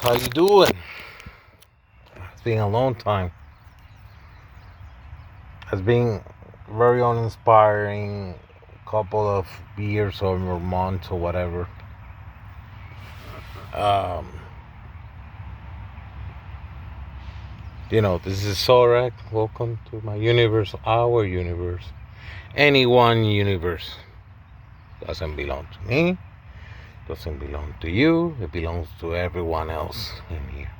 How you doing? It's been a long time. It's been very uninspiring couple of years or months or whatever. Um, this is Sorek. Welcome to my universe, our universe. Any one universe. Doesn't belong to me. Doesn't belong to you. It belongs to everyone else in here.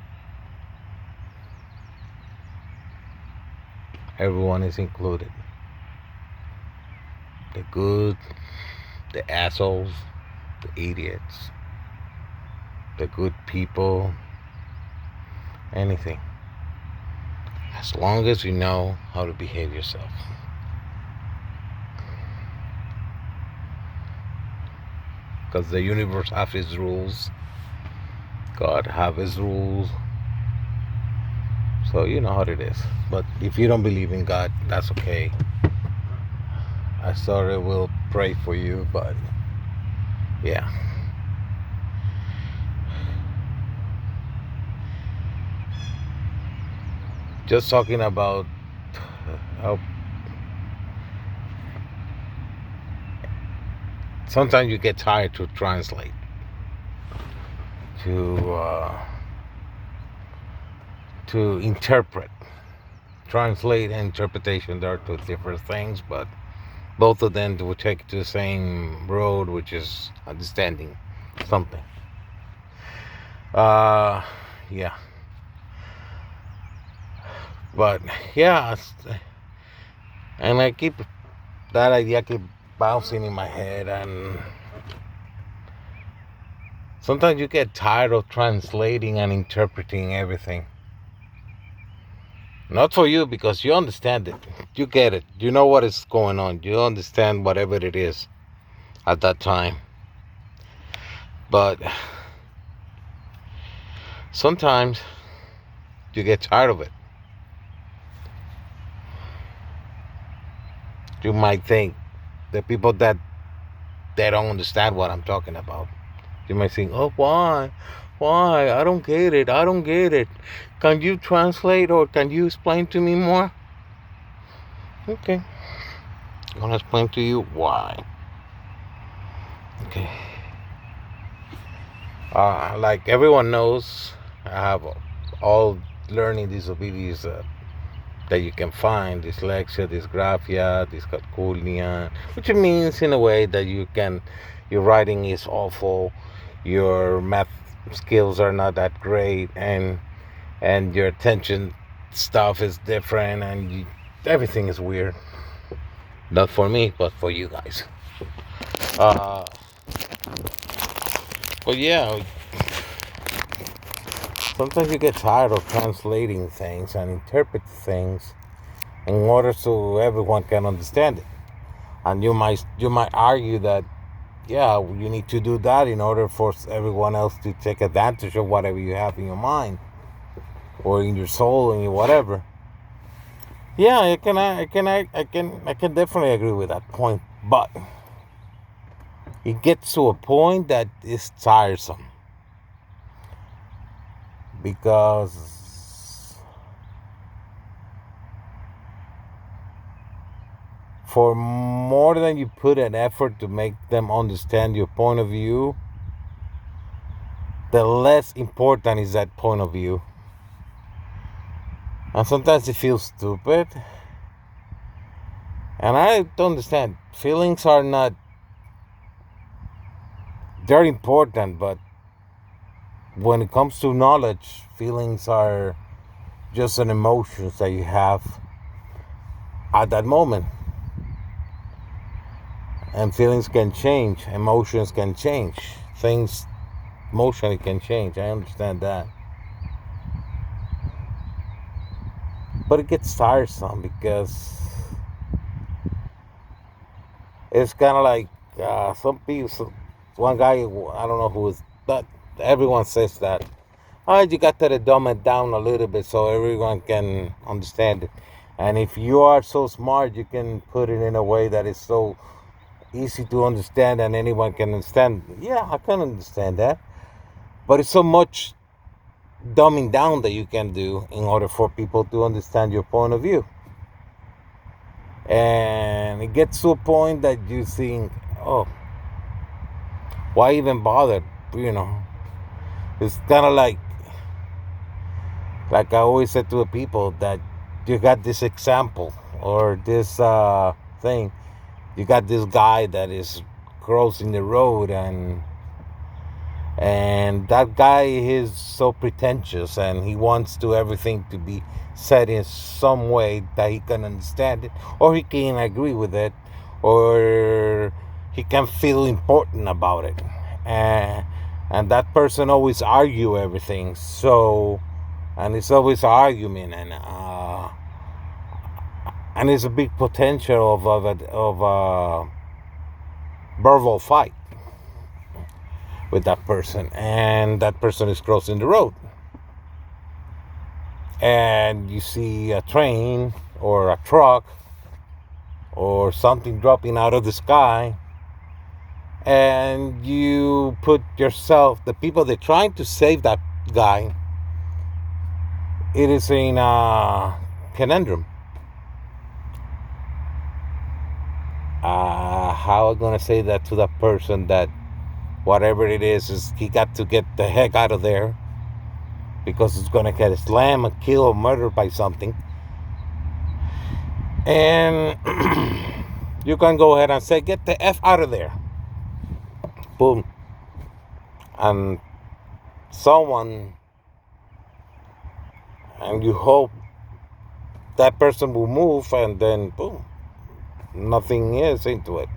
Everyone is included. The good, the assholes, the idiots, the good people, anything. As long as you know how to behave yourself. Because the universe have its rules. God have his rules. So you know how it is. But if you don't believe in God, that's okay. I sort of will pray for you, but yeah. Just talking about how sometimes you get tired to translate, to interpret. Translate and interpretation, they are two different things, but both of them will take you to the same road, which is understanding something. Yeah. But yeah, and I keep that idea keep bouncing in my head, and sometimes you get tired of translating and interpreting everything. Not for you, because you understand it. You get it. You know what is going on. You understand whatever it is at that time. But sometimes you get tired of it. You might think the people that they don't understand what I'm talking about. You might think, oh, why? Why? I don't get it. I don't get it. Can you translate or can you explain to me more? Okay. I'm going to explain to you why. Okay. Like everyone knows, I have all learning disabilities that you can find: dyslexia, dysgraphia, dyscalculia, which means in a way that your writing is awful, your math skills are not that great, and your attention stuff is different, and everything is weird. Not for me, but for you guys. Uh, but yeah, sometimes you get tired of translating things and interpret things in order so everyone can understand it. And you might argue that, yeah, you need to do that in order for everyone else to take advantage of whatever you have in your mind or in your soul and your whatever. Yeah, I can definitely agree with that point, but it gets to a point that is tiresome, because for more than you put an effort to make them understand your point of view, the less important is that point of view. And sometimes it feels stupid. And I don't understand. Feelings are not, they're important, but when it comes to knowledge, feelings are just an emotions that you have at that moment. And feelings can change, emotions can change, things emotionally can change. I understand that. But it gets tiresome because it's kind of like some people, one guy, I don't know who is, but everyone says that. Oh, you got to dumb it down a little bit so everyone can understand it. And if you are so smart, you can put it in a way that is so easy to understand and anyone can understand. Yeah, I can understand that. But it's so much dumbing down that you can do in order for people to understand your point of view. And it gets to a point that you think, oh, why even bother? You know, it's kind of like I always said to the people, that you got this example or this thing. You got this guy that is crossing the road, and that guy is so pretentious, and he wants to everything to be said in some way that he can understand it, or he can agree with it, or he can feel important about it. And that person always argue everything. So, and it's always argument, and it's a big potential of a verbal fight with that person, and that person is crossing the road, and you see a train or a truck or something dropping out of the sky, and you put yourself, the people that are trying to save that guy, it is in a conundrum. How am I gonna say that to that person, that whatever it is he got to get the heck out of there, because it's gonna get slammed and killed or murdered by something. And you can go ahead and say, get the F out of there. Boom. And someone, and you hope that person will move, and then boom, nothing is into it.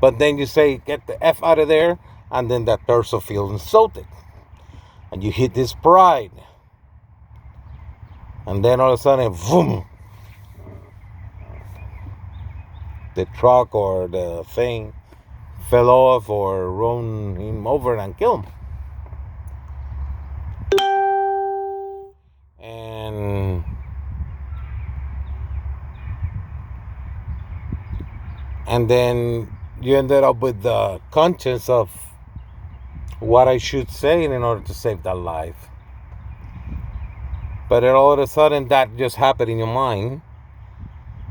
But then you say, get the F out of there, and then that person feels insulted. And you hit his pride. And then all of a sudden, boom, the truck or the thing fell off or run him over and killed him. And then you ended up with the conscience of what I should say in order to save that life. But all of a sudden, that just happened in your mind.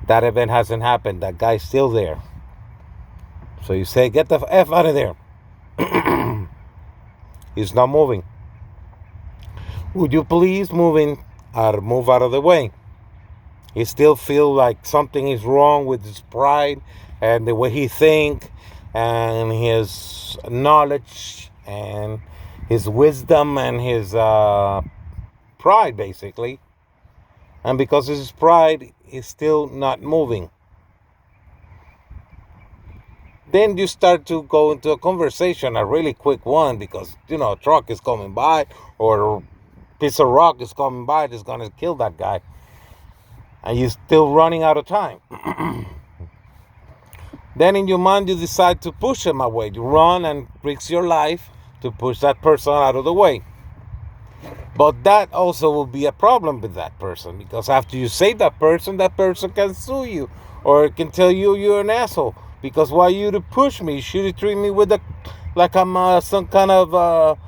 That event hasn't happened. That guy's still there. So you say, get the F out of there. He's not moving. Would you please move out of the way? He still feels like something is wrong with his pride and the way he thinks and his knowledge and his wisdom and his pride, basically. And because of his pride, he's still not moving. Then you start to go into a conversation, a really quick one, because, a truck is coming by or a piece of rock is coming by that's going to kill that guy. And you're still running out of time. Then in your mind, you decide to push him away. You run and risk your life to push that person out of the way. But that also will be a problem with that person, because after you save that person can sue you or can tell you you're an asshole. Because why you to push me? You should treat me like I'm some kind of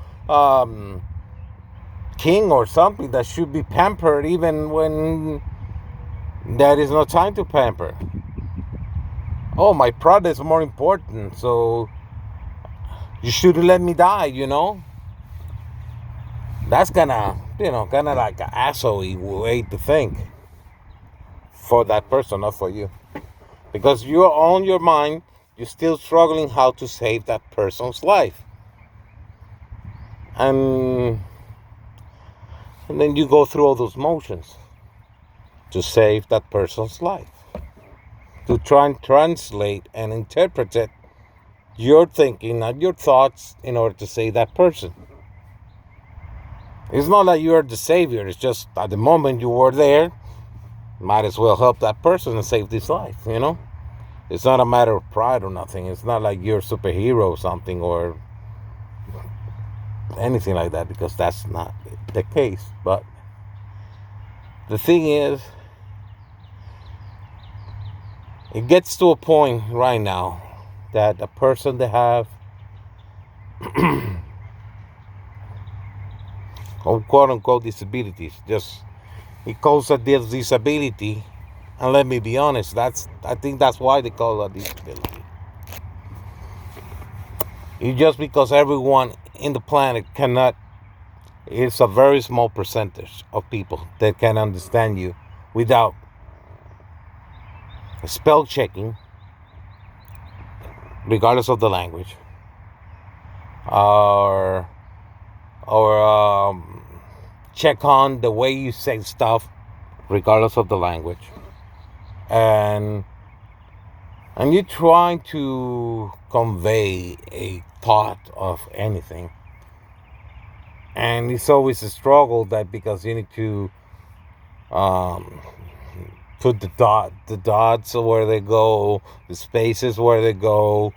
king or something that should be pampered even when there is no time to pamper. Oh, my pride is more important, so you should let me die, That's kind of like an asshole way to think for that person, not for you. Because you're on your mind, you're still struggling how to save that person's life. And then you go through all those motions to save that person's life. To try and translate and interpret it, your thinking and your thoughts in order to save that person. It's not like you're the savior. It's just at the moment you were there, might as well help that person and save this life, It's not a matter of pride or nothing. It's not like you're a superhero or something or anything like that, because that's not the case. But the thing is, it gets to a point right now that a person that have or quote unquote disabilities. Just it calls a disability, and let me be honest, I think that's why they call it a disability. It's just because everyone in the planet cannot. It's a very small percentage of people that can understand you without spell checking, regardless of the language, or check on the way you say stuff, regardless of the language, and you're trying to convey a thought of anything, and it's always a struggle that because you need to um, put the dots where they go, the spaces where they go,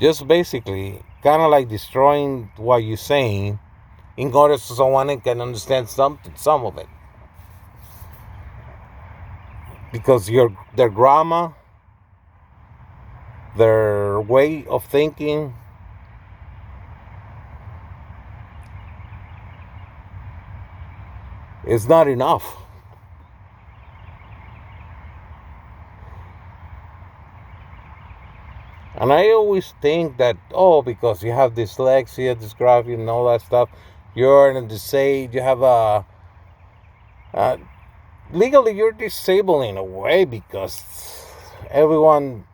just basically kind of like destroying what you're saying in order so someone can understand some of it, because their grammar, their way of thinking is not enough. And I always think that, because you have dyslexia, dysgraphia, and all that stuff, you're disabled. You have legally you're disabled in a way, because everyone,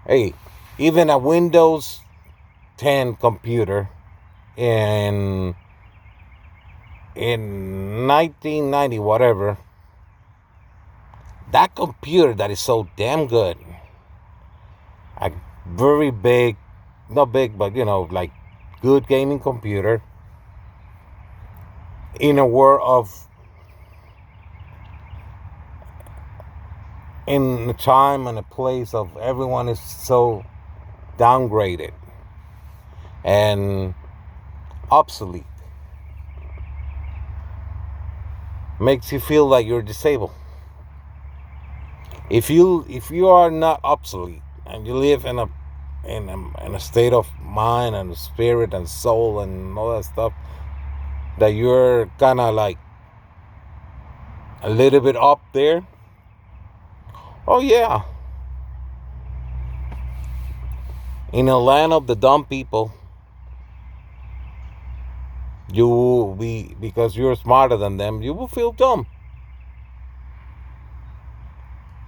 hey, even a Windows 10 computer in 1990 whatever, that computer that is so damn good, a very big, not big, but like good gaming computer in a world of, in a time and a place of everyone is so downgraded and obsolete, makes you feel like you're disabled. If you are not obsolete and you live in a state of mind and spirit and soul and all that stuff, that you're kind of like a little bit up there, oh yeah, in a land of the dumb people, you will be, because you're smarter than them, you will feel dumb,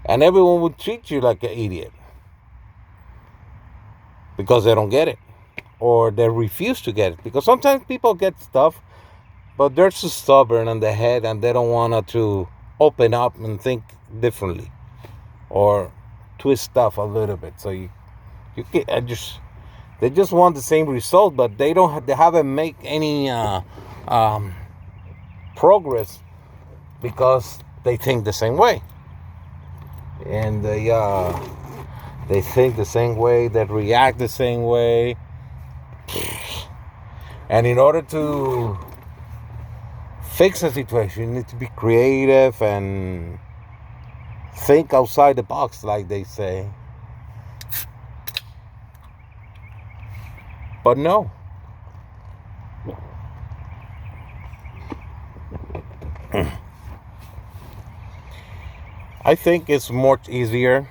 and everyone will treat you like an idiot because they don't get it, or they refuse to get it. Because sometimes people get stuff, but they're so stubborn in the head and they don't want to open up and think differently, or twist stuff a little bit. So you get, they just want the same result, but they haven't made any progress, because they think the same way, and they think the same way, they react the same way, and in order to fix a situation, you need to be creative and think outside the box, like they say. But no. I think it's much easier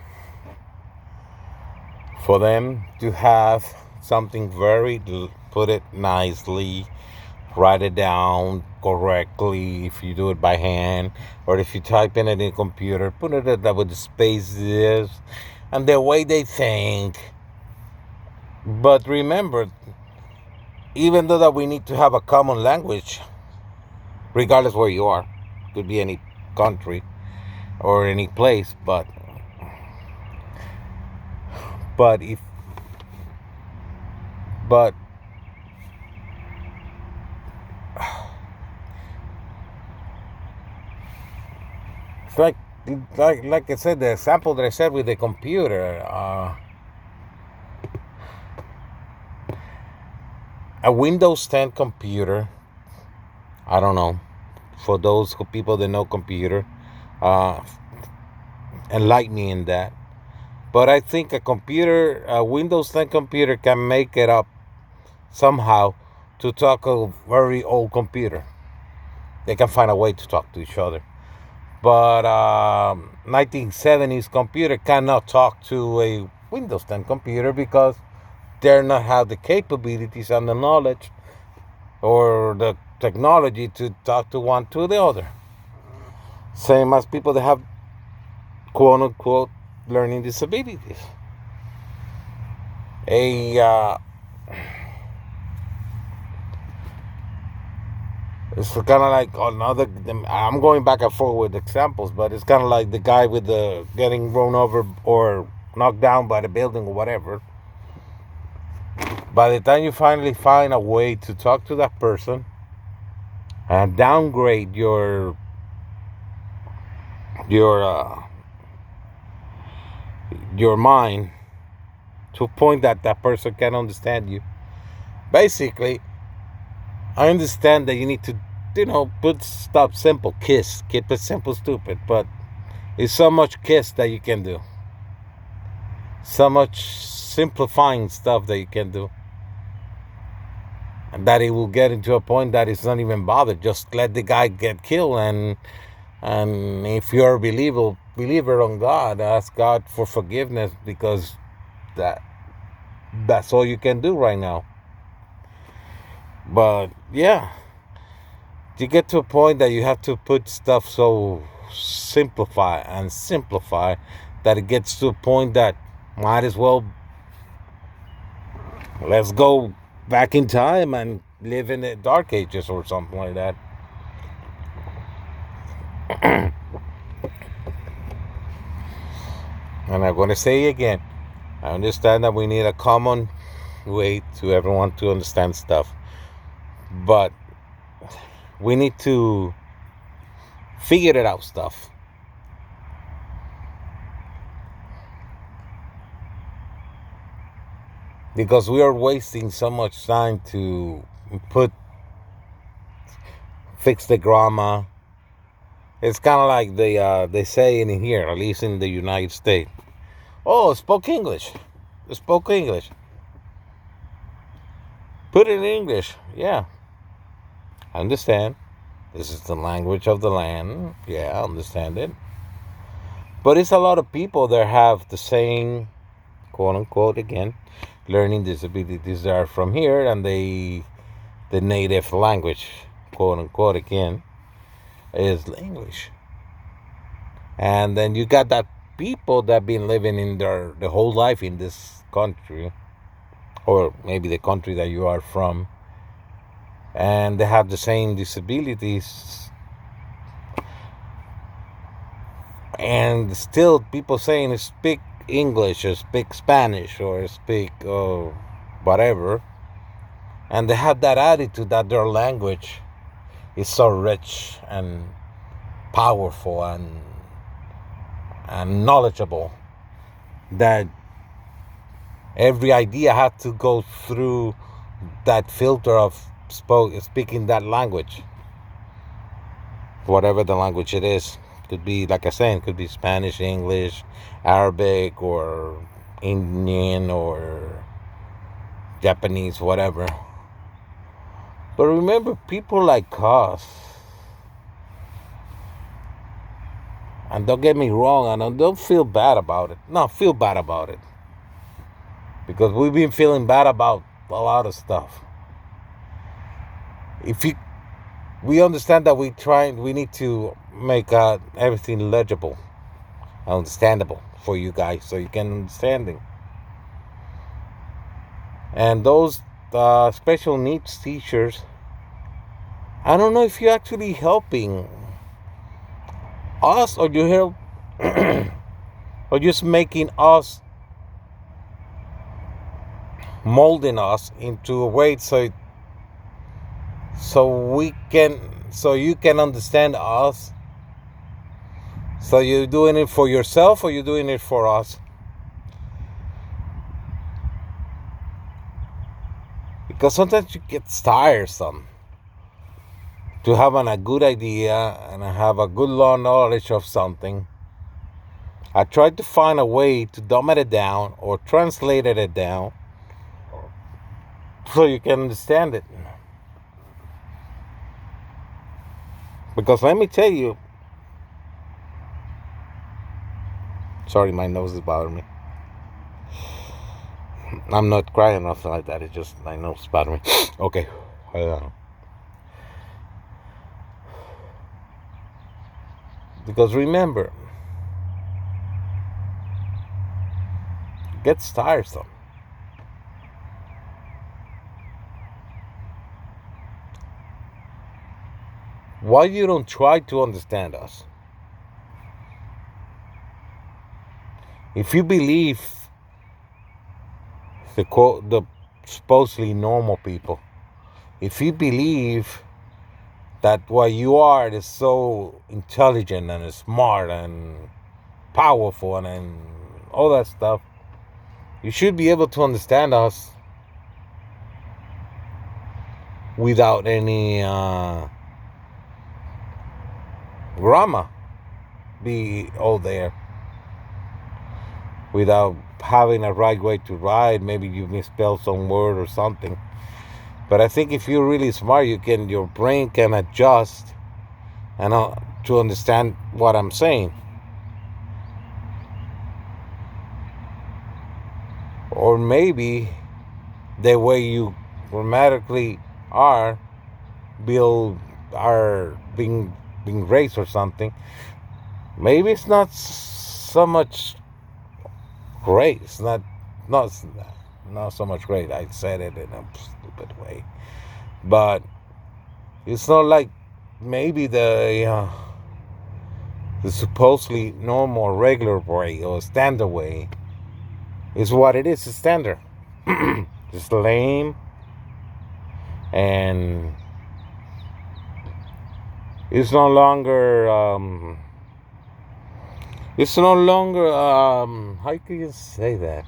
for them to have something put it nicely, write it down correctly if you do it by hand, or if you type in it in a computer, put it with the spaces and the way they think. But remember, even though that we need to have a common language, regardless where you are, could be any country or any place, but if but it's like I said, the example that I said with the computer, a Windows 10 computer, I don't know, for those people that know computer, enlighten me in that. But I think a Windows 10 computer can make it up somehow to talk a very old computer. They can find a way to talk to each other. But 1970s computer cannot talk to a Windows 10 computer because they not have the capabilities and the knowledge or the technology to talk to one to the other. Same as people that have quote unquote learning disabilities. It's kind of like another. I'm going back and forth with examples, but it's kind of like the guy with the getting run over or knocked down by the building or whatever. By the time you finally find a way to talk to that person and downgrade your mind to a point that that person can understand you. Basically, I understand that you need to, put stuff simple, kiss, keep it simple, stupid, but it's so much kiss that you can do. So much simplifying stuff that you can do. And that it will get into a point that it's not even bothered. Just let the guy get killed, and if you're a believer on God, ask God for forgiveness, because that's all you can do right now. But yeah, you get to a point that you have to put stuff so simplify that it gets to a point that might as well let's go back in time and live in the dark ages or something like that. And I'm going to say again, I understand that we need a common way to everyone to understand stuff, but we need to figure it out stuff. Because we are wasting so much time to fix the grammar. It's kind of like they say in here, at least in the United States. Oh, spoke English. Spoke English. Put it in English. Yeah. I understand. This is the language of the land. Yeah, I understand it. But it's a lot of people that have the same, quote unquote, again, learning disabilities that are from here, and the native language, quote unquote, again, is English. And then you got that people that been living in their whole life in this country, or maybe the country that you are from, and they have the same disabilities, and still people saying speak English or speak Spanish or speak whatever, and they have that attitude that their language is so rich and powerful and knowledgeable that every idea had to go through that filter of speaking that language, whatever the language it is. Could be, like I said, it could be Spanish, English, Arabic, or Indian, or Japanese, whatever. But remember, people like us, and don't get me wrong, and don't feel bad about it. No, feel bad about it. Because we've been feeling bad about a lot of stuff. We understand that we need to make everything legible, understandable for you guys, so you can understand it. And those special needs teachers, I don't know if you're actually helping us, or you help, or just making us, molding us into a way so you can understand us. So you're doing it for yourself, or you're doing it for us? Because sometimes it gets tiresome to have a good idea and have a good knowledge of something. I tried to find a way to dumb it down or translate it down so you can understand it. Because let me tell you, sorry, my nose is bothering me. I'm not crying or nothing like that. It's just my nose is bothering me. Okay. Because remember, it gets tiresome. Why you don't try to understand us? If you believe the supposedly normal people, if you believe that what you are is so intelligent and smart and powerful and all that stuff, you should be able to understand us without any grammar be all there, without having a right way to write. Maybe you misspell some word or something. But I think if you're really smart, your brain can adjust and to understand what I'm saying. Or maybe the way you grammatically are being raised or something. Maybe it's not so much great. It's not so much great. I said it in a stupid way, but it's not like maybe the supposedly normal, regular way or standard way is what it is. It's standard. It's lame, and it's no longer. It's no longer. How can you say that?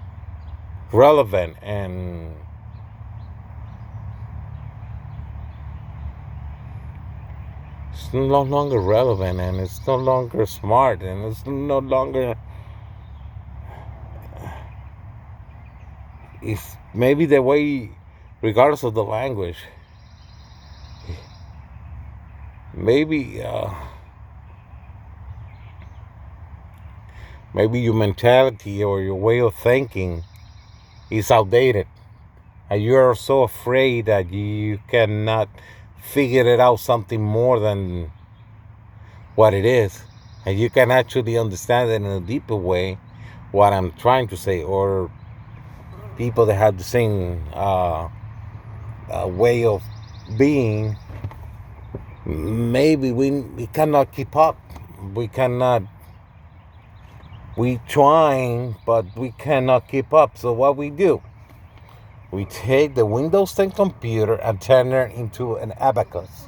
Relevant, and it's no longer relevant, and it's no longer smart, and it's no longer. It's maybe the way, regardless of the language. Maybe your mentality or your way of thinking is outdated, and you're so afraid that you cannot figure it out something more than what it is, and you can actually understand it in a deeper way what I'm trying to say, or people that have the same way of being. Maybe we cannot keep up. We trying, but we cannot keep up. So what we do, we take the Windows 10 computer and turn it into an abacus.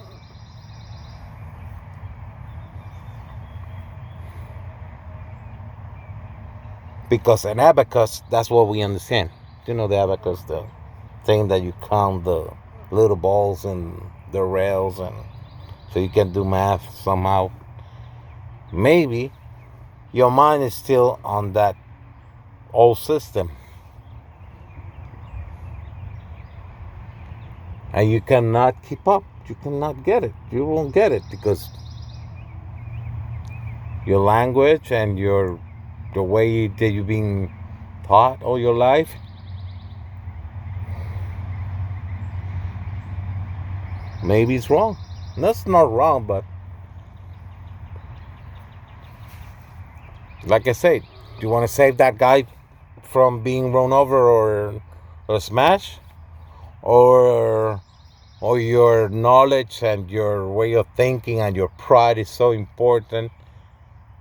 Because an abacus, that's what we understand. You know the abacus, the thing that you count the little balls and the rails, and so you can do math somehow. Maybe your mind is still on that old system, and you cannot keep up. You cannot get it. You won't get it because your language and the way that you've been taught all your life, maybe it's wrong. That's not wrong, but like I said, do you want to save that guy from being run over or smashed, or your knowledge and your way of thinking and your pride is so important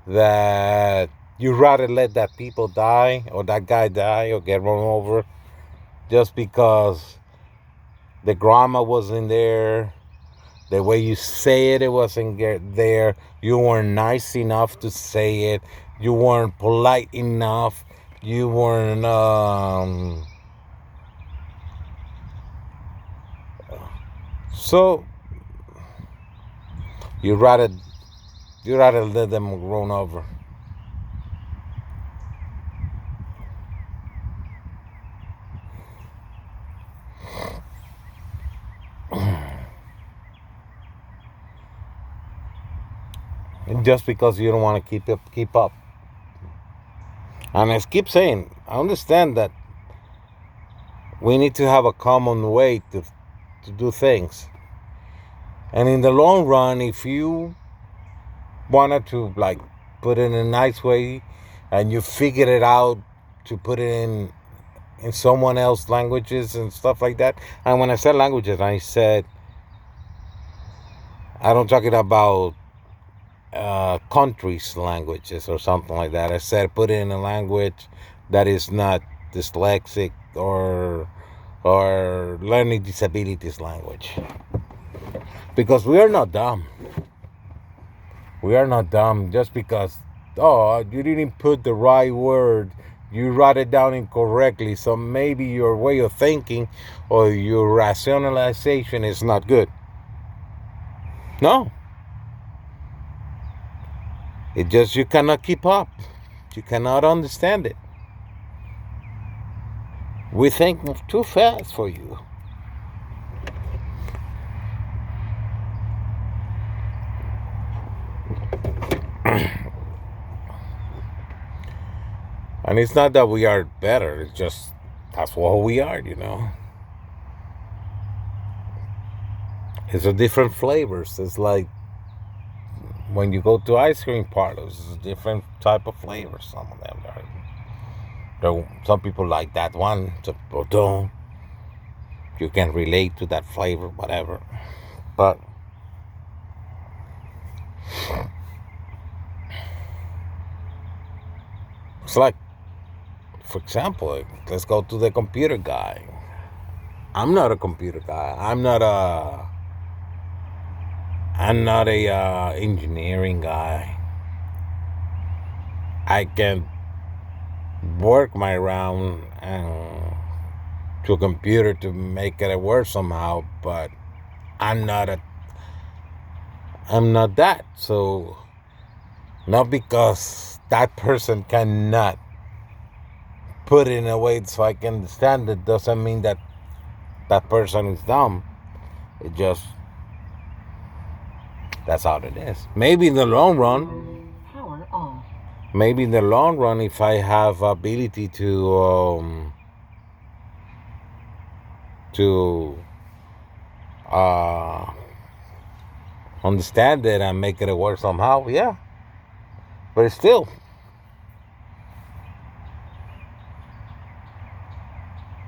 that you rather let that people die or that guy die or get run over just because the grammar wasn't there, the way you say it wasn't there, you weren't nice enough to say it, you weren't polite enough, you weren't so you rather let them run over. just because you don't want to keep up. And I keep saying, I understand that we need to have a common way to do things. And in the long run, if you wanted to like put it in a nice way and you figured it out to put it in someone else's languages and stuff like that. And when I said languages, I don't talking about countries' languages or something like that. I said put it in a language that is not dyslexic or learning disabilities language. Because we are not dumb. We are not dumb just because, oh, you didn't put the right word. You wrote it down incorrectly. So maybe your way of thinking or your rationalization is not good. No. It just, you cannot keep up. You cannot understand it. We think too fast for you. And it's not that we are better. It's just, that's what we are, It's a different flavors. It's like when you go to ice cream parlors, it's a different type of flavors. Some of them some people like that one, some people don't. You can relate to that flavor, whatever. But it's like, for example, let's go to the computer guy. I'm not a computer guy. I'm not a engineering guy. I can work my around to a computer to make it work somehow, but I'm not that. So not because that person cannot put it in a way so I can understand it doesn't mean that that person is dumb. It just, that's how it is. Maybe in the long run, power off. Maybe in the long run, if I have ability to understand it and make it work somehow, yeah. But still,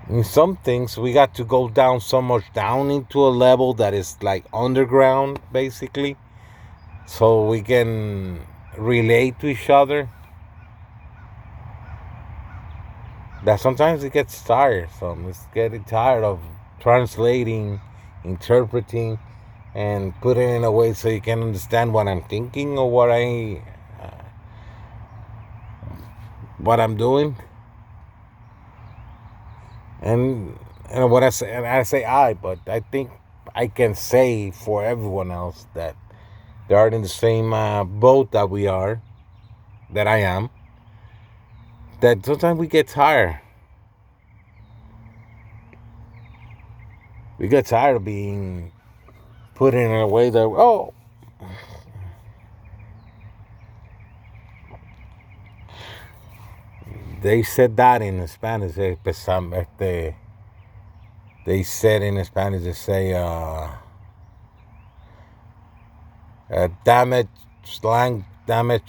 in some things, we got to go down so much down into a level that is like underground, basically, so we can relate to each other. That sometimes it gets tiresome. It's getting tired of translating, interpreting, and putting it in a way so you can understand what I'm thinking or what I'm doing. And what I say, but I think I can say for everyone else that they are in the same boat that we are, that I am, that sometimes we get tired. We get tired of being put in a way that, oh, they said that in Spanish. They said in Spanish, they say, damaged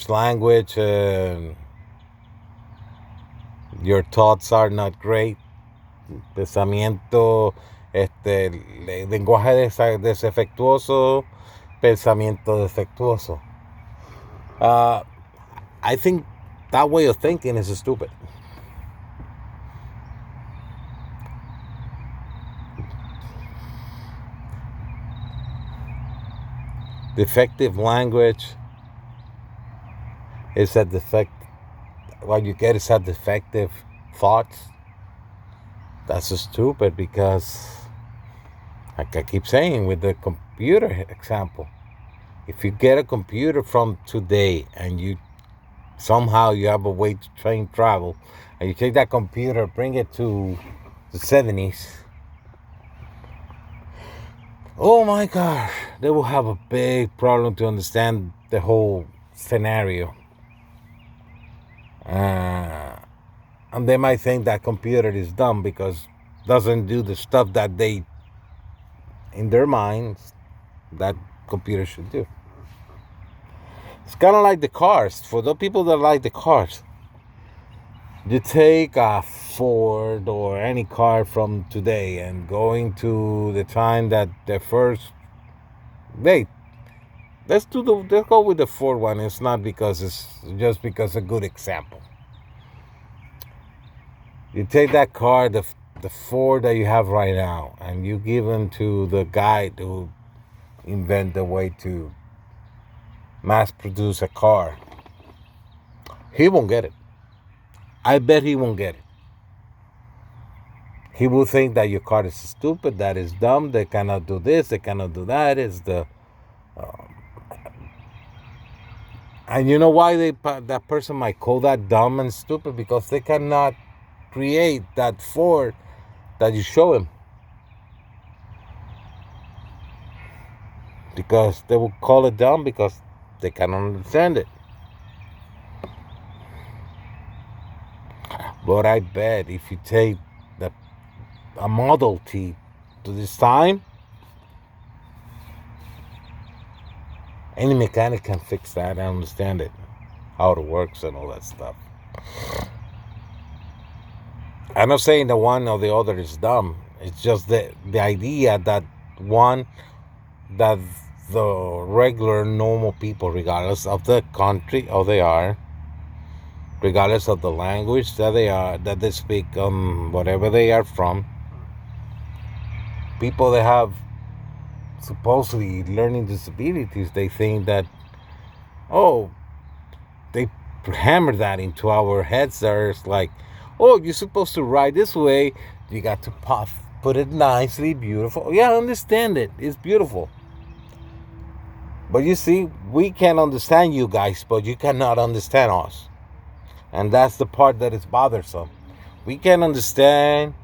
language, your thoughts are not great, pensamiento, lenguaje defectuoso, pensamiento defectuoso. I think that way of thinking is stupid. Defective language is a defect. What you get is a defective thoughts. That's stupid because, like I keep saying with the computer example, if you get a computer from today and you somehow you have a way to train travel, and you take that computer, bring it to the 70s, oh my gosh, they will have a big problem to understand the whole scenario. Uh, and they might think that computer is dumb because doesn't do the stuff that they, in their minds, that computer should do. It's kind of like the cars. For the people that like the cars, you take a Ford or any car from today and going to the time that the first, wait, let's go with the Ford one. It's not because it's just because a good example. You take that car, the Ford that you have right now, and you give them to the guy who invent the way to mass produce a car. He won't get it. I bet he won't get it. He will think that your car is stupid, that is dumb, they cannot do this, they cannot do that. And you know why that person might call that dumb and stupid? Because they cannot create that Ford that you show him. Because they will call it dumb because they cannot understand it. But I bet if you take a Model T to this time, any mechanic can fix that and understand it, how it works and all that stuff. I'm not saying the one or the other is dumb. It's just the idea that that the regular normal people, regardless of the country or they are, regardless of the language that they speak, whatever they are from, people that have supposedly learning disabilities, they think that, oh, they hammer that into our heads. There's like, oh, you're supposed to write this way. You got to put it nicely, beautiful. Yeah, I understand it. It's beautiful. But you see, we can understand you guys, but you cannot understand us. And that's the part that is bothersome. We can understand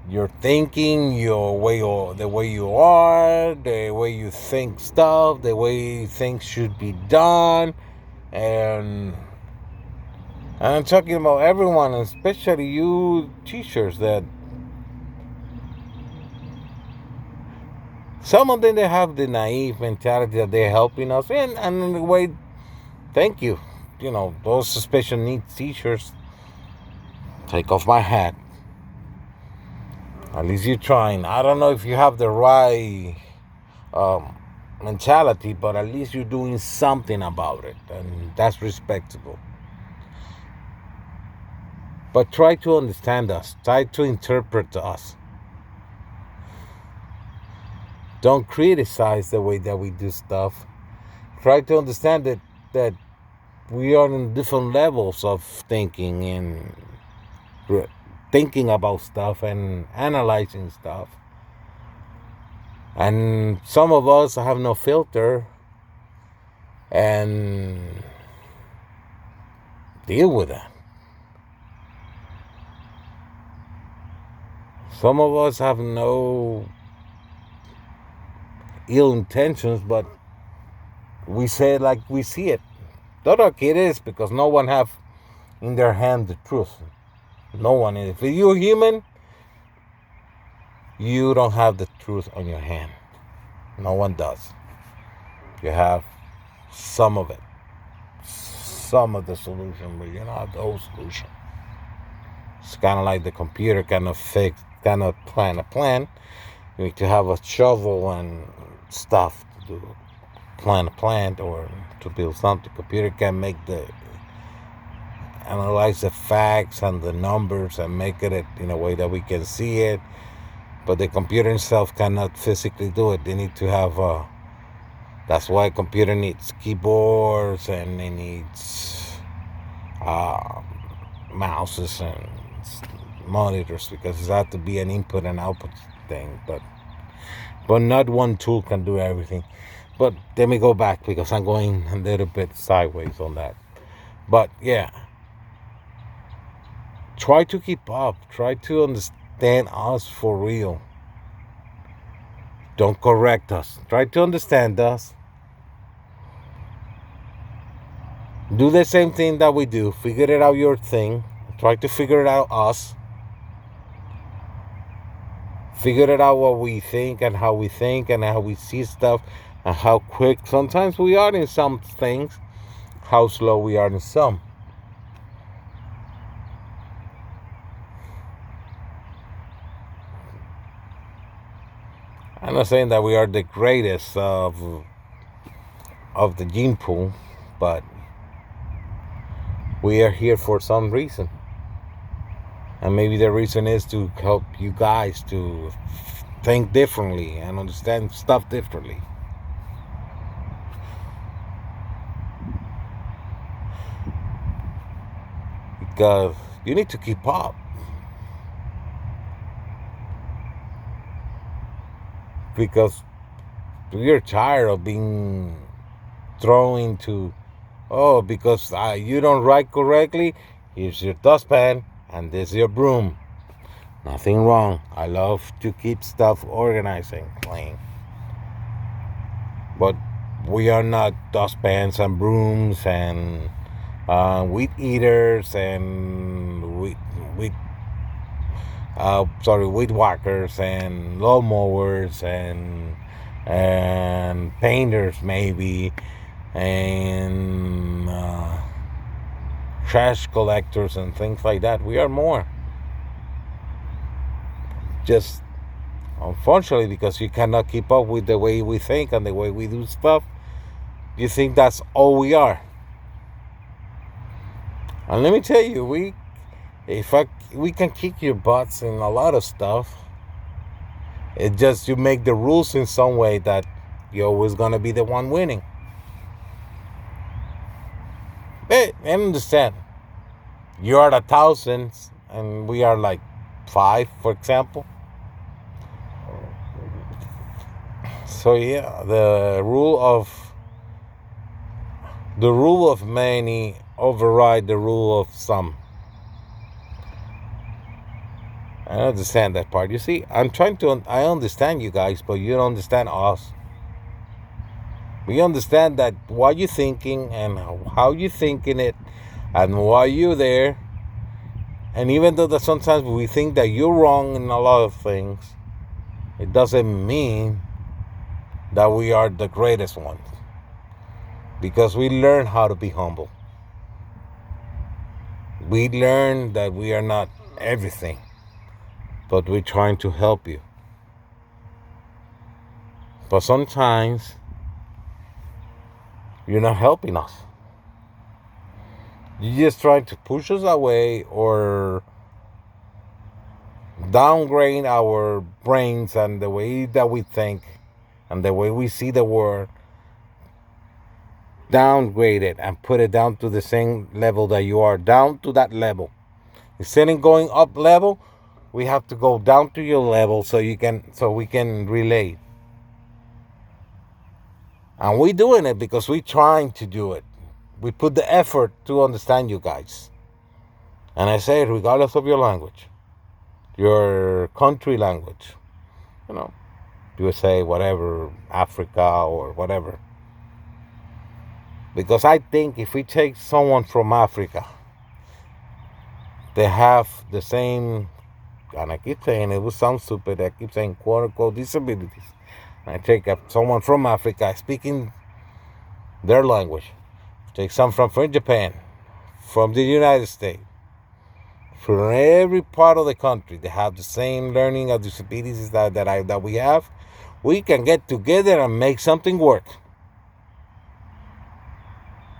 your thinking, the way you are, the way you think stuff, the way things should be done, and I'm talking about everyone, especially you teachers. That some of them, they have the naive mentality that they're helping us, and in a way, thank you. You know, those special needs teachers, take off my hat. At least you're trying. I don't know if you have the right mentality, but at least you're doing something about it, and that's respectable. But try to understand us. Try to interpret us. Don't criticize the way that we do stuff. Try to understand that we are in different levels of thinking and thinking about stuff and analyzing stuff. And some of us have no filter and deal with that. Some of us have no ill intentions, but we say it like we see it. Don't know it is, because no one have in their hand the truth. No one. If you're human, you don't have the truth on your hand. No one does. You have some of it, some of the solution, but you don't have the whole solution. It's kind of like the computer cannot plan a plan. You need to have a shovel and stuff to plan a plant or to build something. The computer can analyze the facts and the numbers and make it in a way that we can see it. But the computer itself cannot physically do it. They need to have that's why a computer needs keyboards and it needs mouses and monitors, because it has to be an input and output thing. But not one tool can do everything. But let me go back, because I'm going a little bit sideways on that. But yeah, try to keep up. Try to understand us for real. Don't correct us. Try to understand us. Do the same thing that we do. Figure it out your thing. Try to figure it out us. Figure it out what we think and how we see stuff and how quick sometimes we are in some things, how slow we are in some. I'm not saying that we are the greatest of the gene pool, but we are here for some reason. And maybe the reason is to help you guys to think differently and understand stuff differently. Because you need to keep up. Because we're tired of being thrown into, oh, because you don't write correctly, here's your dustpan and this is your broom. Nothing wrong. I love to keep stuff organized and clean. But we are not dustpans and brooms and weed eaters and weed whackers and lawnmowers and painters maybe and trash collectors and things like that. We are more. Just unfortunately, because you cannot keep up with the way we think and the way we do stuff, you think that's all we are. And let me tell you, we can kick your butts in a lot of stuff. It just you make the rules in some way that you're always gonna be the one winning. But I understand. You are the thousands and we are like 5, for example. So yeah, the rule of many override the rule of some. I understand that part. You see, I understand you guys, but you don't understand us. We understand that what you're thinking and how you're thinking it and why you're there. And even though that sometimes we think that you're wrong in a lot of things, it doesn't mean that we are the greatest ones. Because we learn how to be humble. We learn that we are not everything, but we're trying to help you. But sometimes you're not helping us. You're just trying to push us away or downgrade our brains and the way that we think and the way we see the world. Downgrade it and put it down to the same level that you are, down to that level. Instead of going up level, we have to go down to your level so we can relate. And we're doing it because we're trying to do it. We put the effort to understand you guys. And I say it regardless of your language, your country language, USA, whatever, Africa or whatever. Because I think if we take someone from Africa, they have the same, and I keep saying it sounds stupid, I keep saying quote unquote disabilities. And I take someone from Africa speaking their language. Take some from Japan, from the United States, from every part of the country. They have the same learning of disabilities that we have. We can get together and make something work.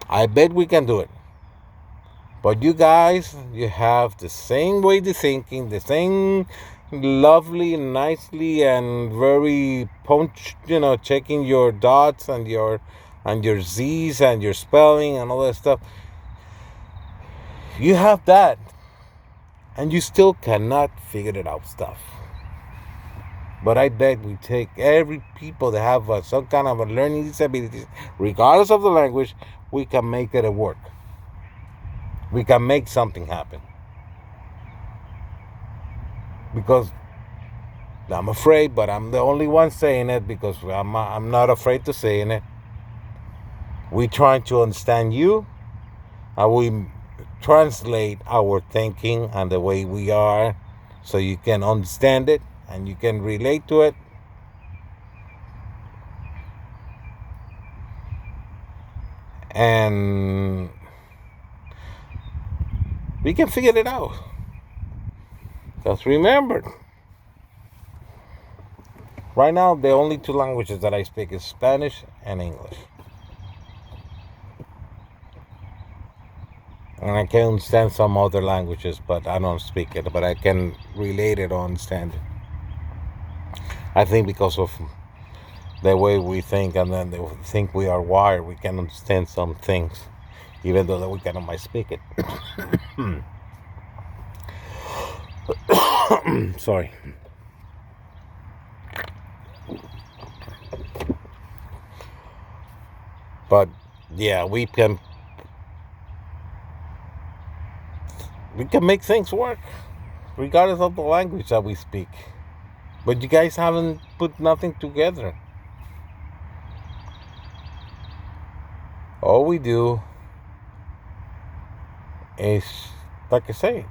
I bet we can do it. But you guys, you have the same way of thinking, the same lovely, nicely, and very checking your dots and your Z's and your spelling and all that stuff. You have that, and you still cannot figure it out stuff. But I bet we take every people that have some kind of a learning disabilities, regardless of the language, we can make it work. We can make something happen. Because I'm afraid, but I'm the only one saying it because I'm not afraid to saying it. We're trying to understand you, We translate our thinking and the way we are so you can understand it and you can relate to it. And we can figure it out. Just remember, right now the only two languages that I speak is Spanish and English. And I can understand some other languages, but I don't speak it. But I can relate it or understand it. I think because of the way we think and then they think we are wired, we can understand some things, even though that we cannot speak it. Sorry. But yeah, we can make things work regardless of the language that we speak. But you guys haven't put nothing together. All we do is, like I say,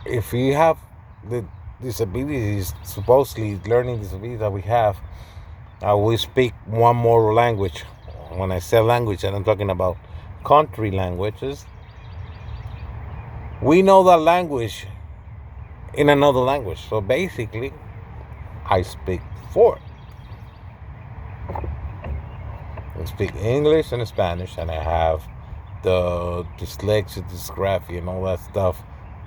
if we have the disabilities, supposedly learning disabilities that we have, we speak one more language. When I say language, and I'm talking about country languages, we know that language in another language. So basically, I speak four. I speak English and Spanish, and I have the dyslexia, dysgraphia, and all that stuff,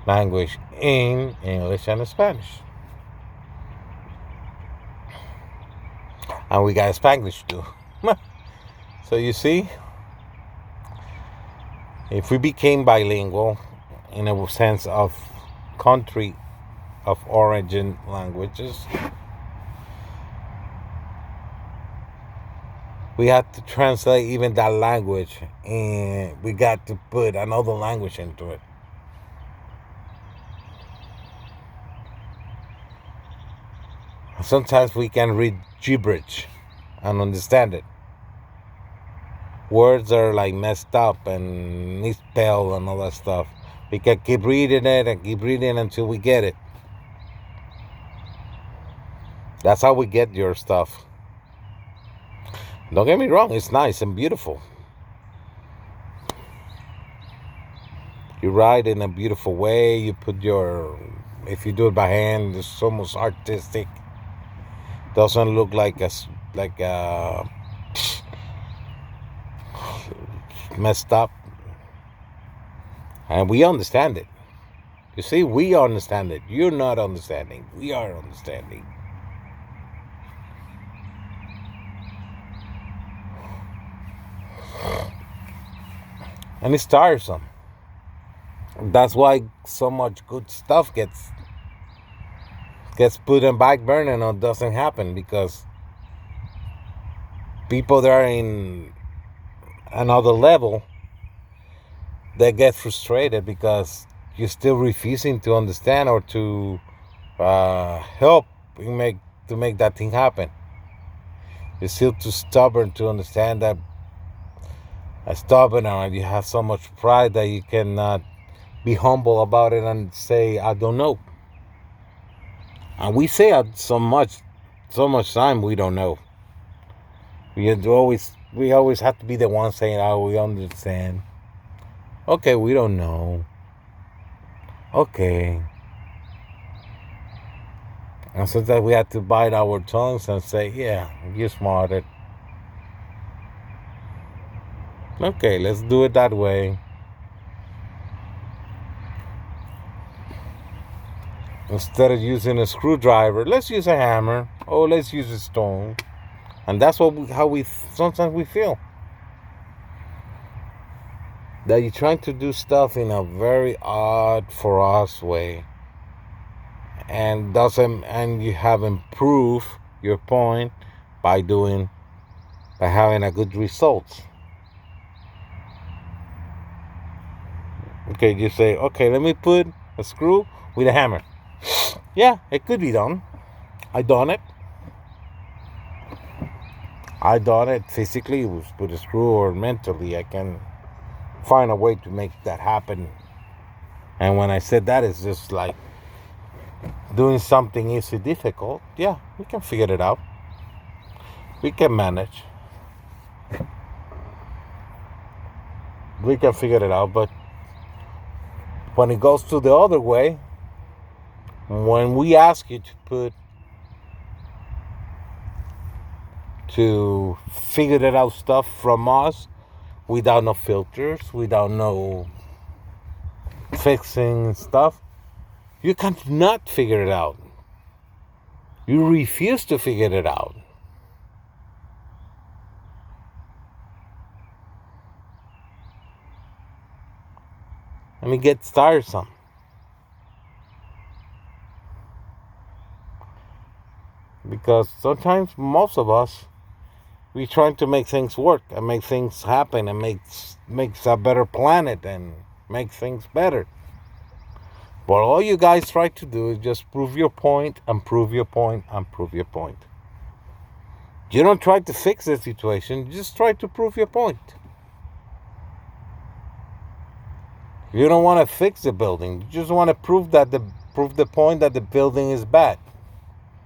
language in English and Spanish. And we got Spanglish too. So you see, if we became bilingual in a sense of country of origin languages, we had to translate even that language, and we got to put another language into it. Sometimes we can read gibberish and understand it. Words are like messed up and misspelled and all that stuff. We can keep reading it and keep reading until we get it. That's how we get your stuff. Don't get me wrong, it's nice and beautiful. You write in a beautiful way. You put if you do it by hand, it's almost artistic. Doesn't look like messed up. And we understand it. You see, we understand it. You're not understanding. We are understanding. And it's tiresome. That's why so much good stuff gets put in back burner and it doesn't happen, because people that are in another level, they get frustrated because you're still refusing to understand or to help to make that thing happen. You're still too stubborn to understand that. Stubborn, and you have so much pride that you cannot be humble about it and say, I don't know. And we say so much time we don't know. We always have to be the one saying, oh, we understand. Okay, we don't know. Okay. And sometimes we have to bite our tongues and say, yeah, you're smarted. Okay, let's do it that way. Instead of using a screwdriver, let's use a hammer. Or let's use a stone. And that's how we sometimes we feel. That you're trying to do stuff in a very odd for us way. And you haven't proved your point by having a good result. Okay, you say, okay, let me put a screw with a hammer. Yeah, it could be done. I done it physically, put a screw, or mentally I can find a way to make that happen. And when I said that, it's just like doing something easy difficult. Yeah, we can figure it out. We can manage. We can figure it out. But when it goes to the other way, when we ask you to figure it out stuff from us without no filters, without no fixing stuff, you cannot figure it out. You refuse to figure it out. And it gets tiresome. Because sometimes, most of us, we trying to make things work and make things happen and makes a better planet and make things better. But all you guys try to do is just prove your point and prove your point and prove your point. You don't try to fix the situation, you just try to prove your point. You don't want to fix the building, you just want to prove the point that the building is bad.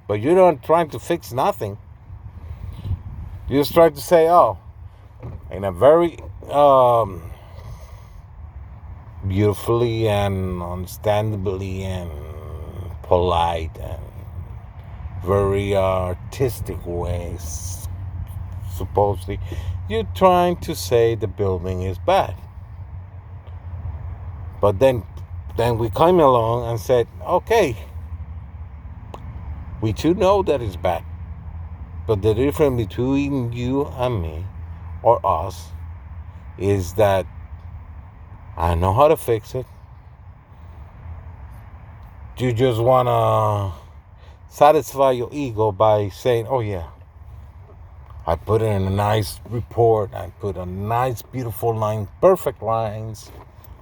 But you don't try to fix nothing. You just try to say, oh, in a very beautifully and understandably and polite and very artistic ways, supposedly, you're trying to say the building is bad. But then we came along and said, okay, we too know that it's bad. But the difference between you and me, or us, is that I know how to fix it. You just want to satisfy your ego by saying, oh yeah, I put in a nice report, I put a nice, beautiful line, perfect lines,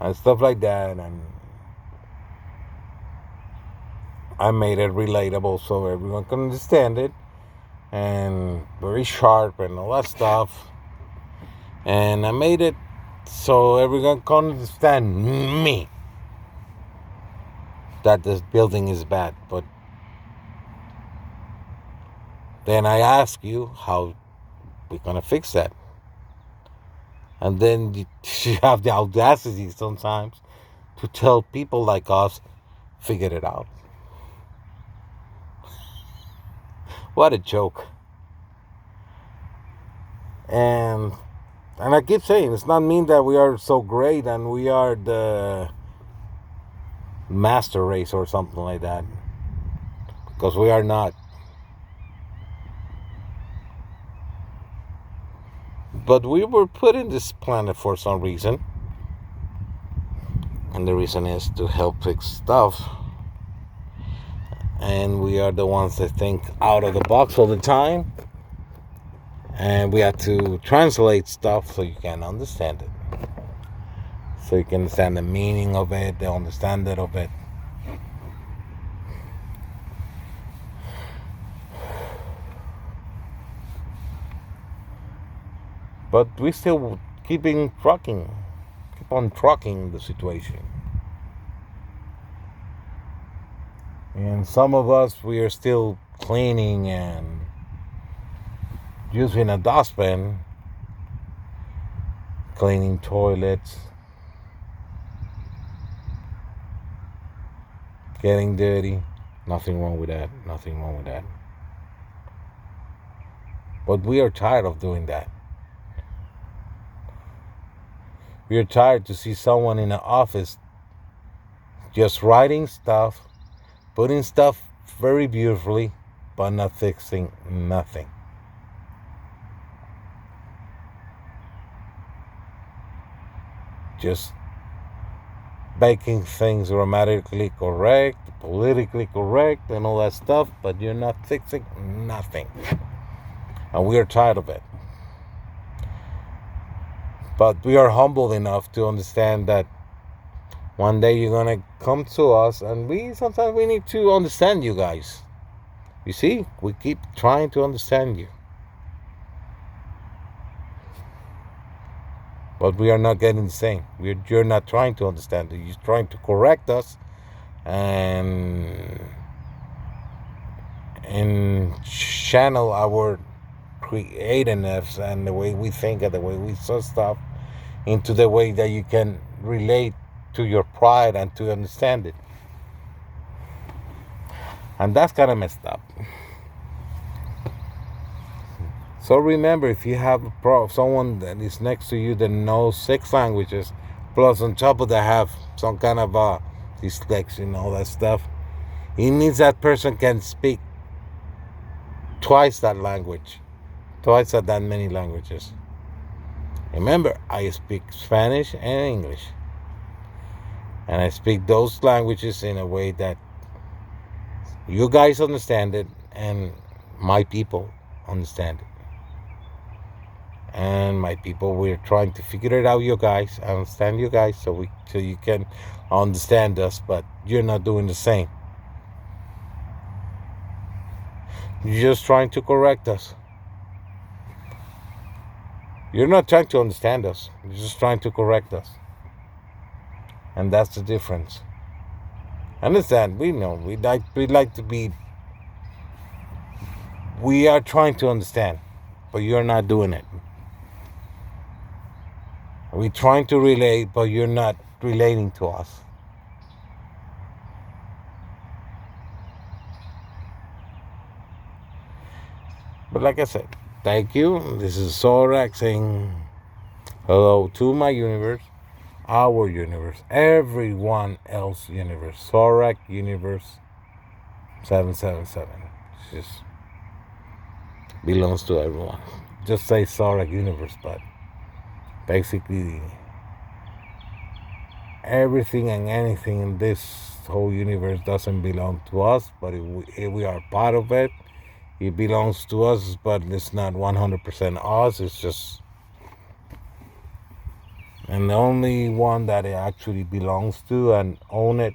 and stuff like that, and I made it relatable so everyone can understand it, and very sharp and all that stuff. And I made it so everyone can understand me, that this building is bad. But then I ask you how we're going to fix that. And then you have the audacity sometimes to tell people like us, figure it out. What a joke. And I keep saying, it's not mean that we are so great and we are the master race or something like that. Because we are not. But we were put in this planet for some reason. And the reason is to help fix stuff. And we are the ones that think out of the box all the time. And we have to translate stuff so you can understand it. So you can understand the meaning of it, the understanding of it. But we still keep on trucking the situation. And some of us, we are still cleaning and using a dustbin, cleaning toilets, getting dirty. Nothing wrong with that. Nothing wrong with that. But we are tired of doing that. We are tired to see someone in the office just writing stuff, putting stuff very beautifully, but not fixing nothing. Just making things grammatically correct, politically correct, and all that stuff, but you're not fixing nothing. And we are tired of it. But we are humble enough to understand that one day you're going to come to us, and sometimes we need to understand you guys. You see, we keep trying to understand you. But we are not getting the same. You're not trying to understand it. You're trying to correct us and channel our creativeness and the way we think and the way we saw stuff into the way that you can relate to your pride and to understand it. And that's kind of messed up. So remember, if you have someone that is next to you that knows 6 languages, plus on top of that have some kind of dyslexia and all that stuff, it means that person can speak twice that language, twice that many languages. Remember, I speak Spanish and English, and I speak those languages in a way that you guys understand it and my people understand it. And my people, we're trying to figure it out. You guys, I understand you guys, so you can understand us, but you're not doing the same. You're just trying to correct us. You're not trying to understand us. You're just trying to correct us. And that's the difference. Understand? We know we like to be. We are trying to understand, but you're not doing it. We're trying to relate, but you're not relating to us. But like I said, thank you. This is Sorak saying hello to my universe, our universe, everyone else's universe. Sorak Universe 777. It just belongs to everyone. Just say Sorak Universe, but basically everything and anything in this whole universe doesn't belong to us, but if we are part of it, it belongs to us, but it's not 100% us. It's just, and the only one that it actually belongs to and own it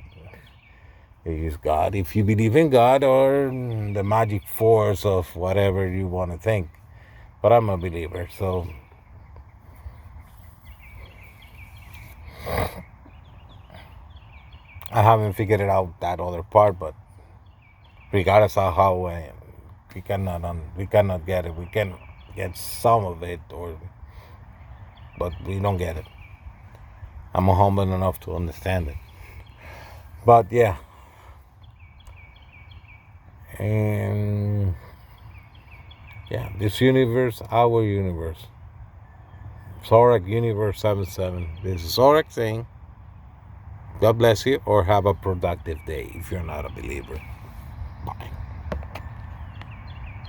is God. If you believe in God or the magic force of whatever you want to think. But I'm a believer, so I haven't figured it out, that other part, but regardless of how we cannot get it. We can get some of it, but we don't get it. I'm humble enough to understand it. But yeah, and yeah, this universe, our universe, Sorak Universe 77. This is Sorak saying, God bless you, or have a productive day if you're not a believer. Bye.